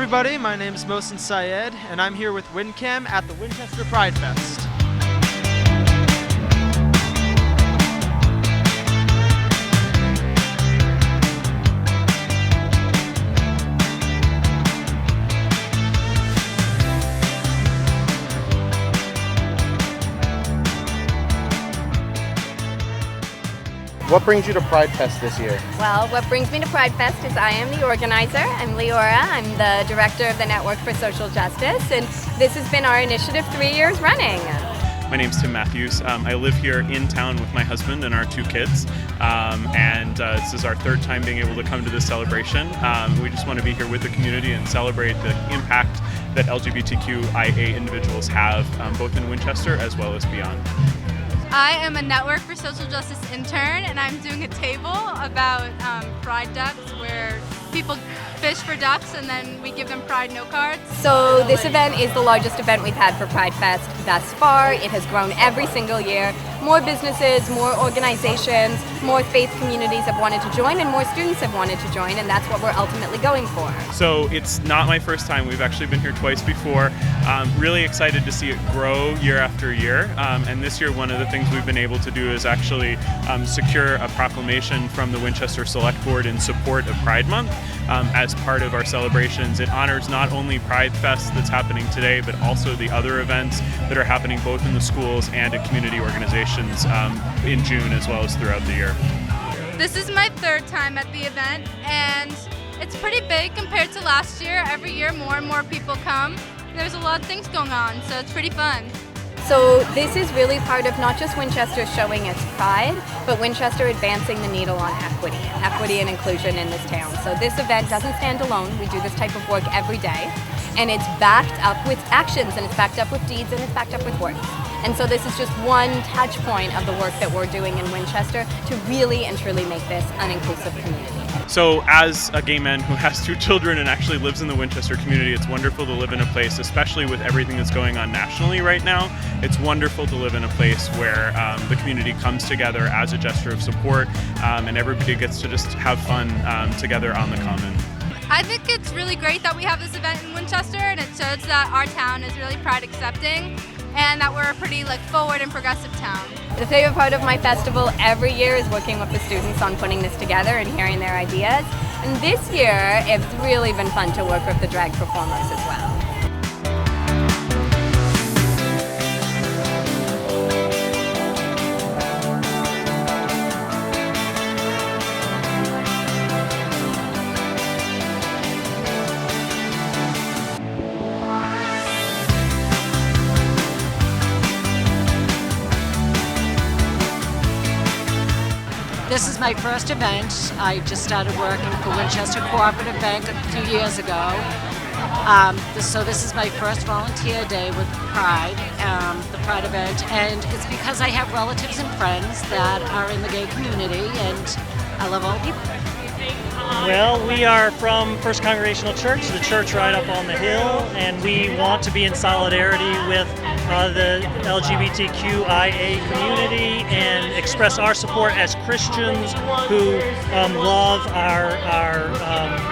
everybody, my name is Mohsen Syed, and I'm here with WinCam at the Winchester PrideFest. What brings you to PrideFest this year? Well, what brings me to PrideFest is I am the organizer. I'm Leora. I'm the director of the Network for Social Justice, and this has been our initiative 3 years running. My name's Tim Matthews. I live here in town with my husband and our 2 kids, and this is our 3rd time being able to come to this celebration. We just want to be here with the community and celebrate the impact that LGBTQIA individuals have, both in Winchester as well as beyond. I am a Network for Social Justice intern, and I'm doing a table about pride ducks where people fish for ducks and then we give them pride note cards. So this event is the largest event we've had for PrideFest thus far. It has grown every single year. More businesses, more organizations, more faith communities have wanted to join, and more students have wanted to join, and that's what we're ultimately going for. So it's not my first time. We've actually been here twice before. Really excited to see it grow year after year. And this year, one of the things we've been able to do is actually secure a proclamation from the Winchester Select Board in support of Pride Month as part of our celebrations. It honors not only PrideFest that's happening today, but also the other events that are happening both in the schools and at community organizations in June as well as throughout the year. This is my 3rd time at the event, and it's pretty big compared to last year. Every year more and more people come. There's a lot of things going on, so it's pretty fun. So this is really part of not just Winchester showing its pride, but Winchester advancing the needle on equity and inclusion in this town. So this event doesn't stand alone. We do this type of work every day, and it's backed up with actions, and it's backed up with deeds, and it's backed up with words. And so this is just one touch point of the work that we're doing in Winchester to really and truly make this an inclusive community. So as a gay man who has 2 children and actually lives in the Winchester community, it's wonderful to live in a place, especially with everything that's going on nationally right now, it's wonderful to live in a place where the community comes together as a gesture of support, and everybody gets to just have fun together on the common. I think it's really great that we have this event in Winchester, and it shows that our town is really pride accepting and that we're a pretty forward and progressive town. The favorite part of my festival every year is working with the students on putting this together and hearing their ideas. And this year, it's really been fun to work with the drag performers as well. This is my first event. I just started working for Winchester Cooperative Bank a few years ago. So this is my first volunteer day with Pride, the Pride event, and it's because I have relatives and friends that are in the gay community, and I love all people. Well, we are from First Congregational Church, the church right up on the hill, and we want to be in solidarity with the LGBTQIA community and express our support as Christians who love our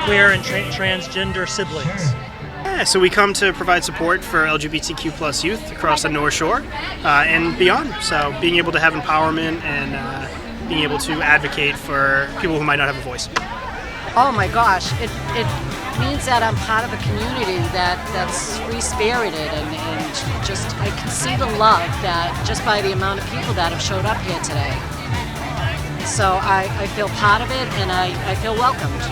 queer and transgender siblings. Yeah, so we come to provide support for LGBTQ plus youth across the North Shore and beyond. So being able to have empowerment and being able to advocate for people who might not have a voice. Oh my gosh, it means that I'm part of a community that's free-spirited and just I can see the love that just by the amount of people that have showed up here today. So I feel part of it and I feel welcomed.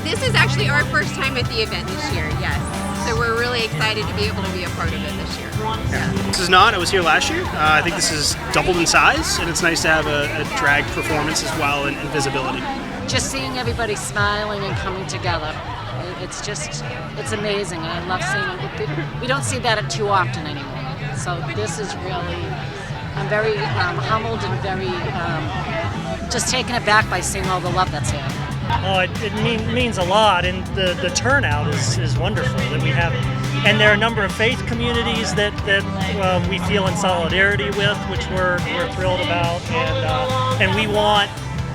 This is actually our first time at the event this year, yes. So we're really excited to be able to be a part of it this year. Yeah. This is not, I was here last year. I think this is doubled in size, and it's nice to have a drag performance as well and visibility. Just seeing everybody smiling and coming together, it's amazing. And I love seeing it. We don't see that too often anymore. So this is really, I'm very humbled and very just taken aback by seeing all the love that's here. Oh, it means a lot, and the turnout is wonderful that we have. And there are a number of faith communities that we feel in solidarity with, which we're thrilled about, and we want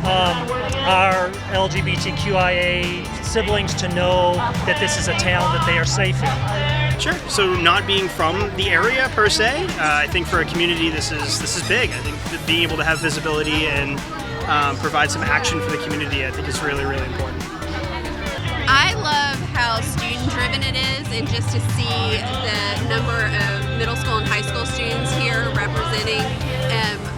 our LGBTQIA siblings to know that this is a town that they are safe in? Sure. So not being from the area per se, I think for a community this is big. I think that being able to have visibility and provide some action for the community, I think is really, really important. I love how student-driven it is, and just to see the number of middle school and high school students here representing.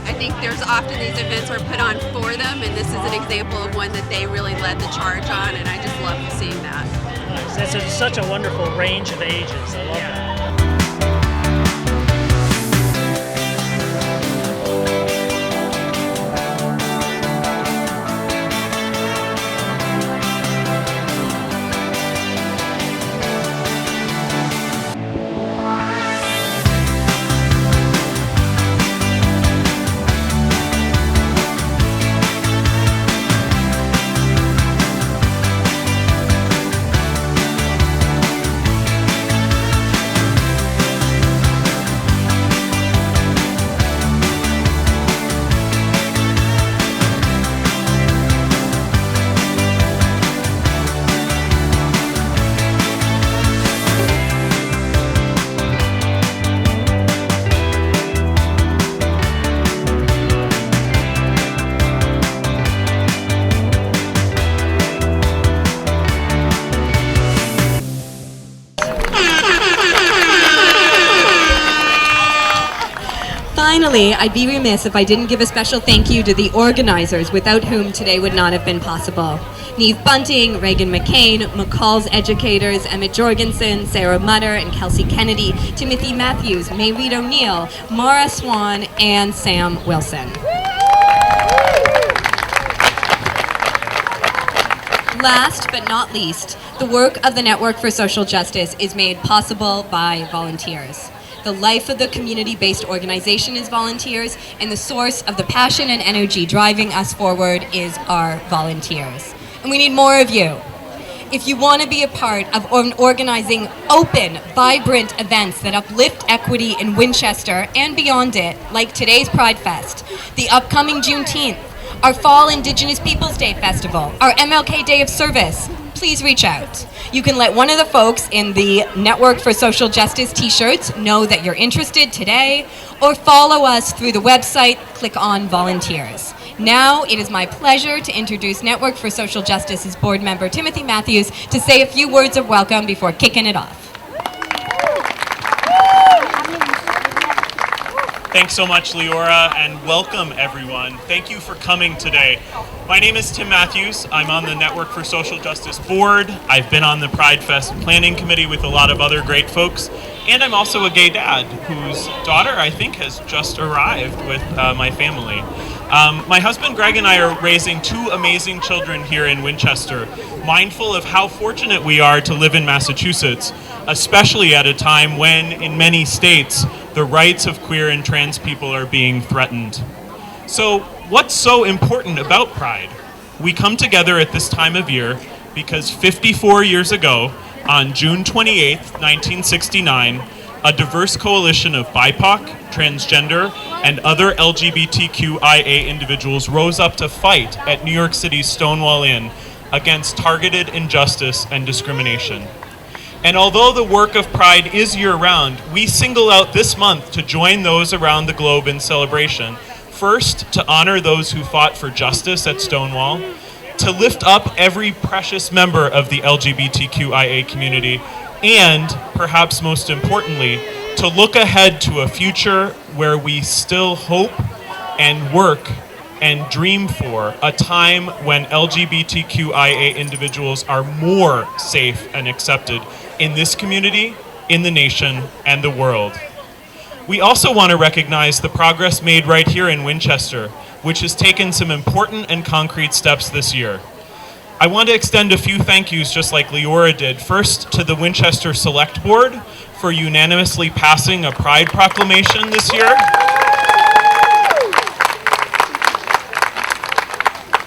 I think there's often these events are put on for them, and this is an example of one that they really led the charge on, and I just love seeing that. Nice. It's such a wonderful range of ages. I love that. Finally, I'd be remiss if I didn't give a special thank you to the organizers, without whom today would not have been possible. Neve Bunting, Reagan McCain, McCall's educators, Emmett Jorgensen, Sarah Mutter, and Kelsey Kennedy, Timothy Matthews, Mayreed O'Neill, Mara Swan, and Sam Wilson. Last but not least, the work of the Network for Social Justice is made possible by volunteers. The life of the community-based organization is volunteers, and the source of the passion and energy driving us forward is our volunteers. And we need more of you. If you want to be a part of organizing open, vibrant events that uplift equity in Winchester and beyond it, like today's PrideFest, the upcoming Juneteenth, our Fall Indigenous Peoples Day Festival, our MLK Day of Service, please reach out. You can let one of the folks in the Network for Social Justice t-shirts know that you're interested today, or follow us through the website, click on Volunteers. Now it is my pleasure to introduce Network for Social Justice's board member Timothy Matthews to say a few words of welcome before kicking it off. Thanks so much, Leora, and welcome everyone. Thank you for coming today. My name is Tim Matthews. I'm on the Network for Social Justice board. I've been on the PrideFest planning committee with a lot of other great folks, and I'm also a gay dad whose daughter, I think, has just arrived with my family. My husband Greg and I are raising two amazing children here in Winchester, mindful of how fortunate we are to live in Massachusetts, especially at a time when, in many states, the rights of queer and trans people are being threatened. So, what's so important about Pride? We come together at this time of year because 54 years ago, on June 28, 1969, a diverse coalition of BIPOC, transgender, and other LGBTQIA individuals rose up to fight at New York City's Stonewall Inn against targeted injustice and discrimination. And although the work of Pride is year-round, we single out this month to join those around the globe in celebration. First, to honor those who fought for justice at Stonewall, to lift up every precious member of the LGBTQIA community, and, perhaps most importantly, to look ahead to a future where we still hope and work and dream for a time when LGBTQIA individuals are more safe and accepted in this community, in the nation, and the world. We also want to recognize the progress made right here in Winchester, which has taken some important and concrete steps this year. I want to extend a few thank yous just like Leora did. First, to the Winchester Select Board for unanimously passing a Pride Proclamation this year.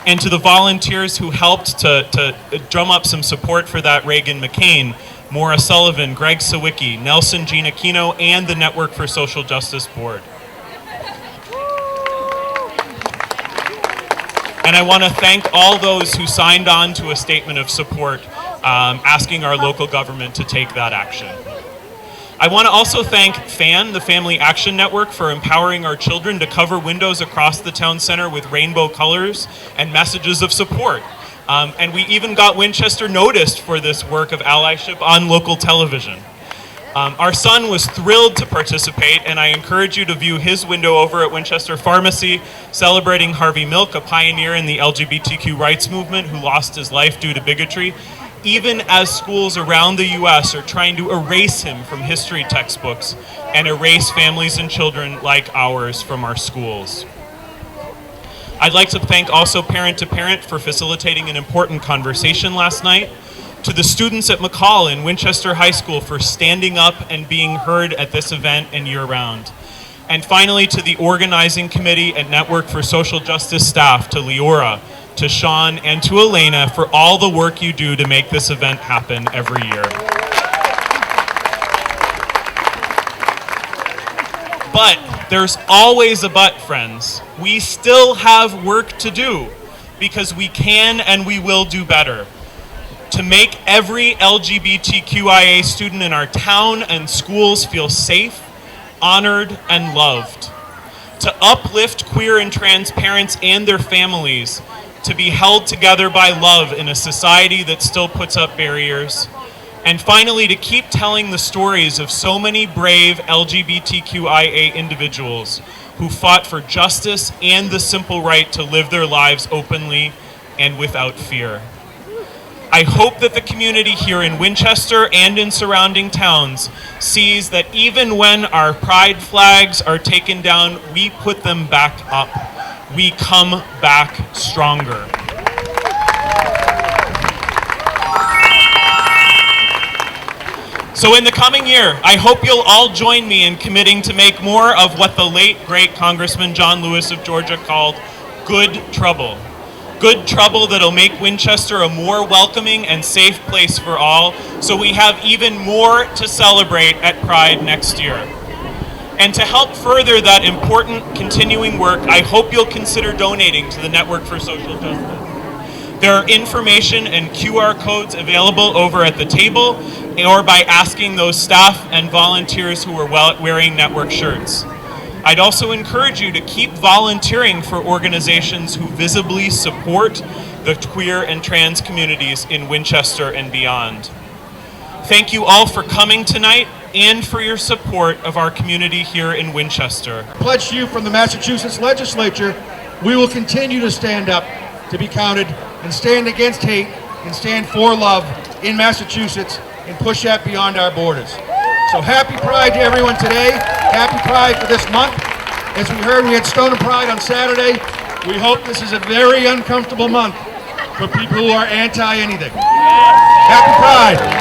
And to the volunteers who helped to drum up some support for that, Reagan McCain, Maura Sullivan, Greg Sawicki, Nelson Gianacchino, and the Network for Social Justice Board. And I want to thank all those who signed on to a statement of support asking our local government to take that action. I want to also thank FAN, the Family Action Network, for empowering our children to cover windows across the town center with rainbow colors and messages of support. And we even got Winchester noticed for this work of allyship on local television. Our son was thrilled to participate, and I encourage you to view his window over at Winchester Pharmacy, celebrating Harvey Milk, a pioneer in the LGBTQ rights movement who lost his life due to bigotry, even as schools around the U.S. are trying to erase him from history textbooks and erase families and children like ours from our schools. I'd like to thank also Parent to Parent for facilitating an important conversation last night, to the students at McCall and Winchester High School for standing up and being heard at this event and year-round. And finally, to the organizing committee and Network for Social Justice staff, to Leora, to Sean, and to Elena for all the work you do to make this event happen every year. But there's always a but, friends. We still have work to do because we can and we will do better. To make every LGBTQIA student in our town and schools feel safe, honored, and loved. To uplift queer and trans parents and their families, to be held together by love in a society that still puts up barriers. And finally, to keep telling the stories of so many brave LGBTQIA individuals who fought for justice and the simple right to live their lives openly and without fear. I hope that the community here in Winchester and in surrounding towns sees that even when our pride flags are taken down, we put them back up. We come back stronger. So in the coming year, I hope you'll all join me in committing to make more of what the late, great Congressman John Lewis of Georgia called good trouble. Good trouble that'll make Winchester a more welcoming and safe place for all, so we have even more to celebrate at Pride next year. And to help further that important continuing work, I hope you'll consider donating to the Network for Social Justice. There are information and QR codes available over at the table, or by asking those staff and volunteers who are wearing network shirts. I'd also encourage you to keep volunteering for organizations who visibly support the queer and trans communities in Winchester and beyond. Thank you all for coming tonight and for your support of our community here in Winchester. Pledge to you from the Massachusetts Legislature, we will continue to stand up, to be counted, and stand against hate and stand for love in Massachusetts and push that beyond our borders. So happy Pride to everyone today. Happy Pride for this month. As we heard, we had Stone and Pride on Saturday. We hope this is a very uncomfortable month for people who are anti-anything. Happy Pride.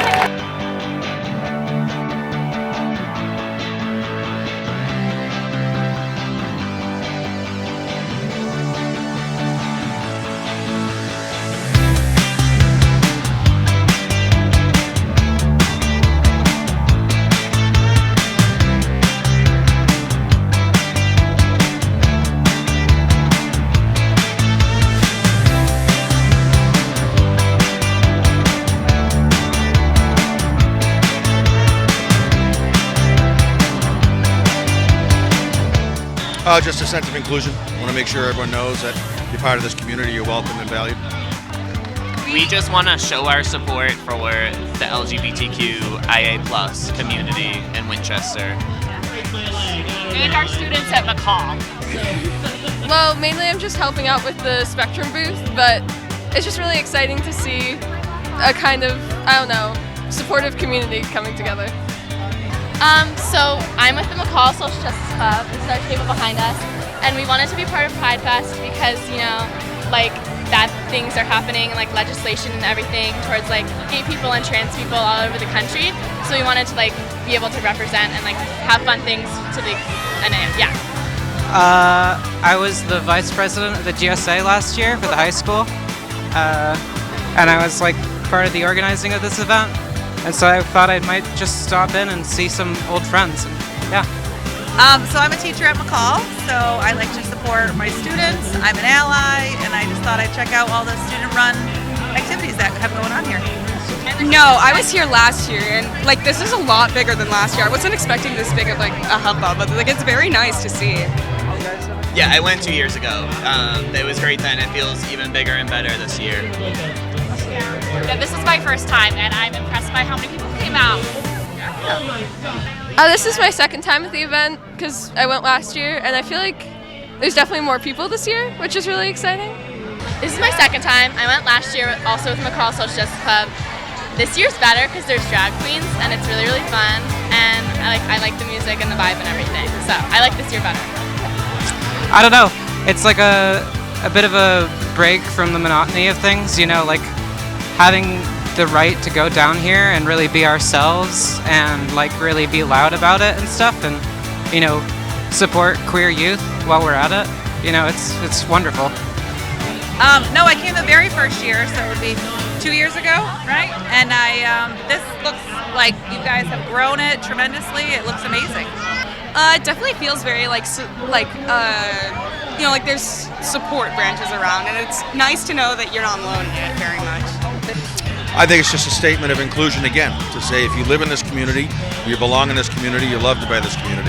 Just a sense of inclusion. I want to make sure everyone knows that you're part of this community, you're welcome and valued. We just want to show our support for the LGBTQIA+ community in Winchester. And our students at McCall. Well, mainly I'm just helping out with the Spectrum booth, but it's just really exciting to see a kind of, I don't know, supportive community coming together. So I'm with the McCall Social Justice Club. This is our table behind us, and we wanted to be part of PrideFest because, you know, like that things are happening, like legislation and everything towards like gay people and trans people all over the country. So we wanted to like be able to represent and like have fun things to the, and yeah. I was the vice president of the GSA last year for the high school, and I was like part of the organizing of this event. And so I thought I might just stop in and see some old friends. And, yeah. So I'm a teacher at McCall, so I like to support my students. I'm an ally, and I just thought I'd check out all the student-run activities that have going on here. No, I was here last year, and like this is a lot bigger than last year. I wasn't expecting this big of like a hubbub, but like it's very nice to see. Yeah, I went 2 years ago. It was great then. It feels even bigger and better this year. Yeah, this is my first time, and I'm impressed by how many people came out. This is my second time at the event because I went last year, and I feel like there's definitely more people this year, which is really exciting. This is my second time. I went last year also with McCall Social Justice Club. This year's better because there's drag queens and it's really, really fun, and I like the music and the vibe and everything. So I like this year better. I don't know. It's like a bit of a break from the monotony of things, you know, like having the right to go down here and really be ourselves and like really be loud about it and stuff, and you know, support queer youth while we're at it. You know, it's wonderful. No, I came the very first year, so it would be 2 years ago, right? And this looks like you guys have grown it tremendously. It looks amazing. It definitely feels very like you know, like there's support branches around, and it's nice to know that you're not alone in it very much. I think it's just a statement of inclusion again, to say if you live in this community, you belong in this community, you're loved by this community.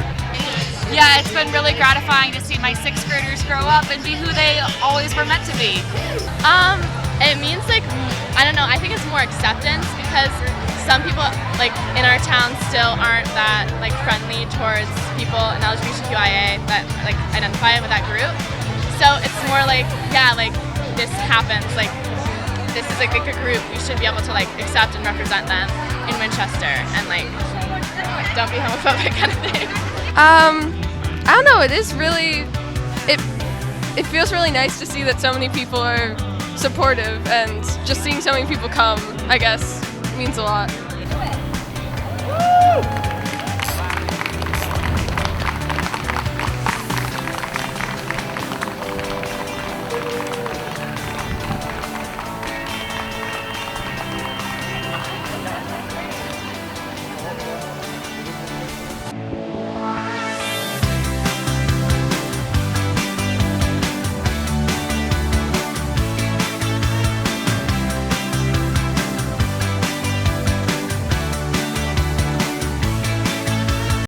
Yeah, it's been really gratifying to see my 6th graders grow up and be who they always were meant to be. It means like, I don't know, I think it's more acceptance because some people like in our town still aren't that like friendly towards people in LGBTQIA that like identify with that group. So it's more like, yeah, like this happens, like this is like a group, we should be able to like accept and represent them in Winchester and like don't be homophobic kind of thing. I don't know, it is really, it feels really nice to see that so many people are supportive, and just seeing so many people come, I guess, means a lot.